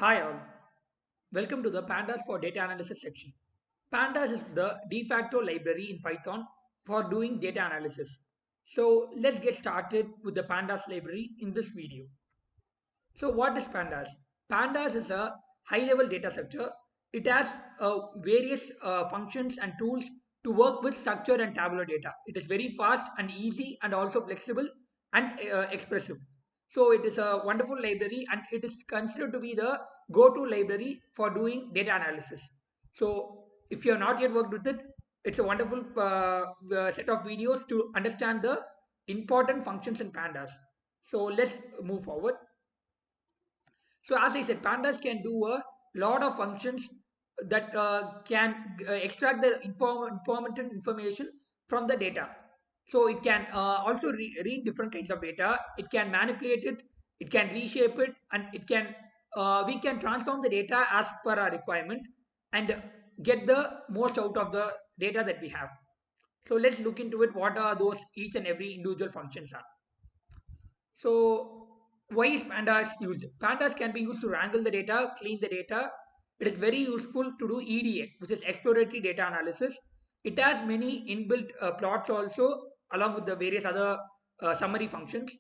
Hi all, welcome to the Pandas for Data Analysis section. Pandas is the de facto library in Python for doing data analysis. So let's get started with the Pandas library in this video. So what is Pandas? Pandas is a high level data structure. It has various functions and tools to work with structured and tabular data. It is very fast and easy and also flexible and expressive. So it is a wonderful library and it is considered to be the go-to library for doing data analysis. So if you have not yet worked with it, it's a wonderful set of videos to understand the important functions in Pandas. So let's move forward. So as I said, pandas can do a lot of functions that can extract the important information from the data. So it can also read different kinds of data. It can manipulate it. It can reshape it, and it can we can transform the data as per our requirement and get the most out of the data that we have. So let's look into it. What are those each and every individual functions are? So why is pandas used? Pandas can be used to wrangle the data, clean the data. It is very useful to do EDA, which is exploratory data analysis. It has many inbuilt plots also, along with the various other summary functions.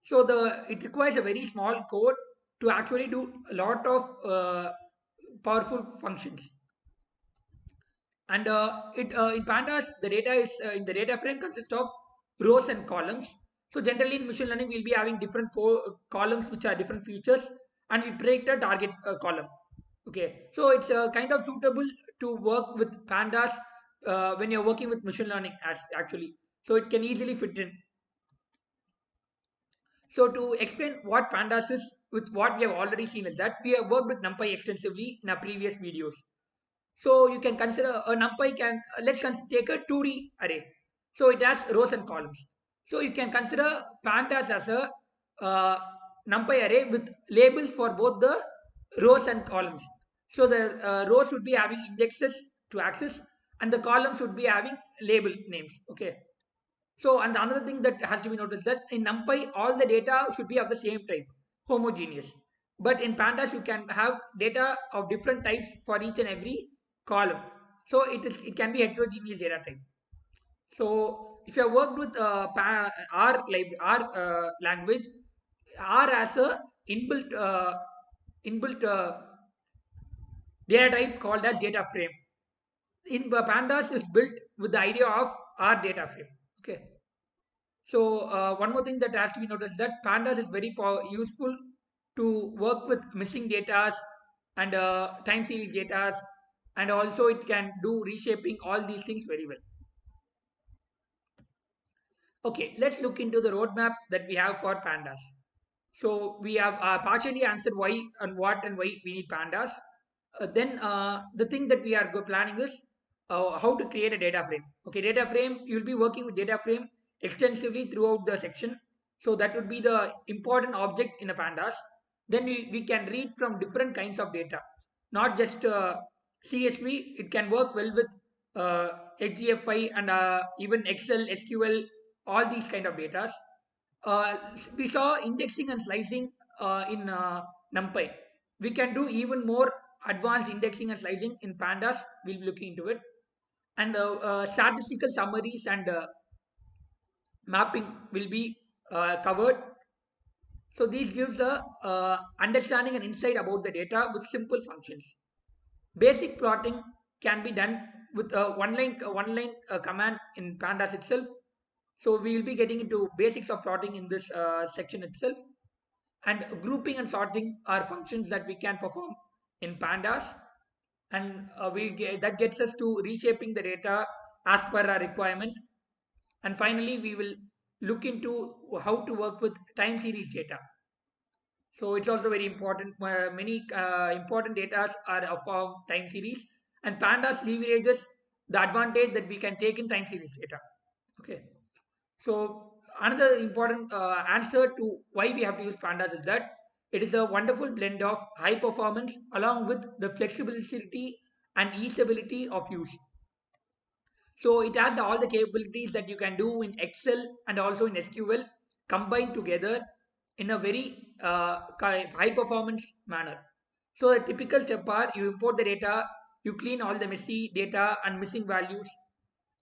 So it requires a very small code to actually do a lot of powerful functions. And it in pandas, the data is in the data frame consists of rows and columns. So generally in machine learning, we'll be having different columns which are different features, and we break the target column. Okay, so it's kind of suitable to work with pandas when you're working with machine learning as actually. So it can easily fit in. So to explain what pandas is with what we have already seen is that we have worked with NumPy extensively in our previous videos. So you can consider a NumPy can take a 2D array. So it has rows and columns. So you can consider pandas as a uh, NumPy array with labels for both the rows and columns. So the rows would be having indexes to access, and the columns would be having label names. Okay. So and another thing that has to be noticed that in NumPy all the data should be of the same type, homogeneous. But in pandas you can have data of different types for each and every column. So it can be heterogeneous data type. So if you have worked with R language, R has a inbuilt data type called as data frame. In pandas is built with the idea of R data frame. Okay. So one more thing that has to be noticed is that pandas is very useful to work with missing datas and time series datas, and also it can do reshaping all these things very well. Okay, let's look into the roadmap that we have for pandas. So we have partially answered why and what and why we need pandas. Then the thing that we are planning is how to create a data frame. Okay, data frame, you'll be working with data frame extensively throughout the section. So that would be the important object in a pandas. Then we can read from different kinds of data, not just CSV. It can work well with HGFI and even Excel, SQL, all these kind of data. We saw indexing and slicing in NumPy. We can do even more advanced indexing and slicing in pandas. We'll be looking into it. And statistical summaries and mapping will be covered. So this gives a understanding and insight about the data with simple functions. Basic plotting can be done with a one line command in pandas itself. So we will be getting into basics of plotting in this section itself. And grouping and sorting are functions that we can perform in pandas, and that gets us to reshaping the data as per our requirement. And finally we will look into how to work with time series data. So it's also very important. Many important data are of time series, and pandas leverages the advantage that we can take in time series data. Okay. So another important answer to why we have to use pandas is that it is a wonderful blend of high performance along with the flexibility and easeability of use. So it has all the capabilities that you can do in Excel and also in SQL combined together in a very high performance manner. So a typical step are you import the data, you clean all the messy data and missing values,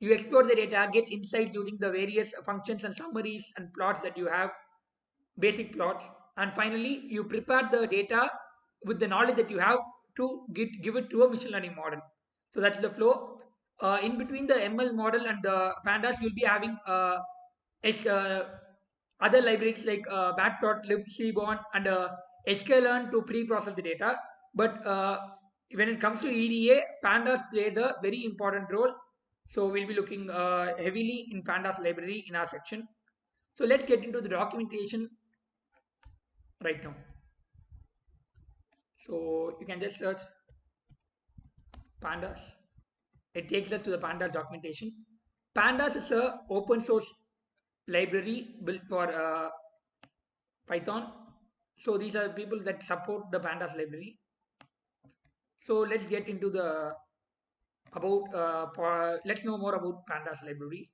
you explore the data, get insights using the various functions and summaries and plots that you have, basic plots, and finally you prepare the data with the knowledge that you have to give it to a machine learning model. So that's the flow. In between the ML model and the pandas, you'll be having S- uh, other libraries like matplotlib, seaborn, and sklearn to pre-process the data. But when it comes to EDA, pandas plays a very important role. So we'll be looking heavily in pandas library in our section. So let's get into the documentation right now. So you can just search pandas. It takes us to the pandas documentation. Pandas is a open source library built for Python. So these are people that support the pandas library. So let's get into the about let's know more about pandas library.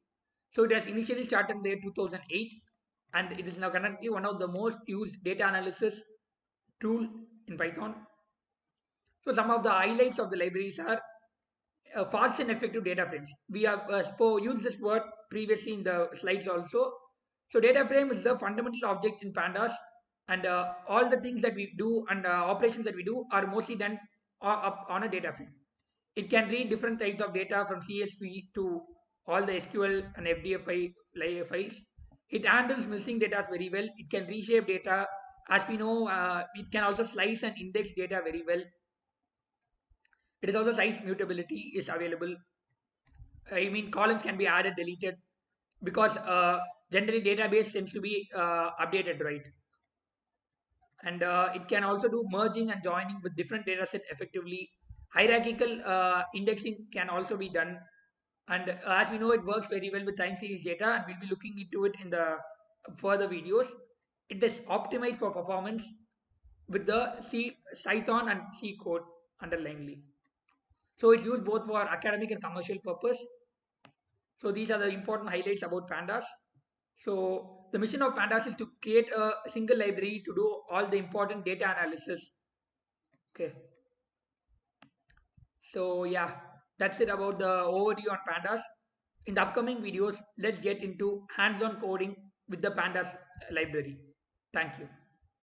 So it has initially started in the year 2008 and it is now currently one of the most used data analysis tool in Python. So some of the highlights of the libraries are fast and effective data frames. We have used this word previously in the slides also. So data frame is the fundamental object in pandas, and all the things that we do and operations that we do are mostly done up on a data frame. It can read different types of data from CSV to all the SQL and FDFI files. It handles missing data very well. It can reshape data. As we know, it can also slice and index data very well. It is also size mutability is available. I mean, columns can be added, deleted because generally database tends to be updated, right? And it can also do merging and joining with different data set effectively. Hierarchical indexing can also be done. And as we know, it works very well with time series data, and we'll be looking into it in the further videos. It is optimized for performance with the C, Python and C code underlyingly. So it's used both for academic and commercial purpose. So these are the important highlights about pandas. So the mission of pandas is to create a single library to do all the important data analysis. Okay. So yeah, that's it about the overview on pandas. In the upcoming videos, let's get into hands-on coding with the pandas library. Thank you.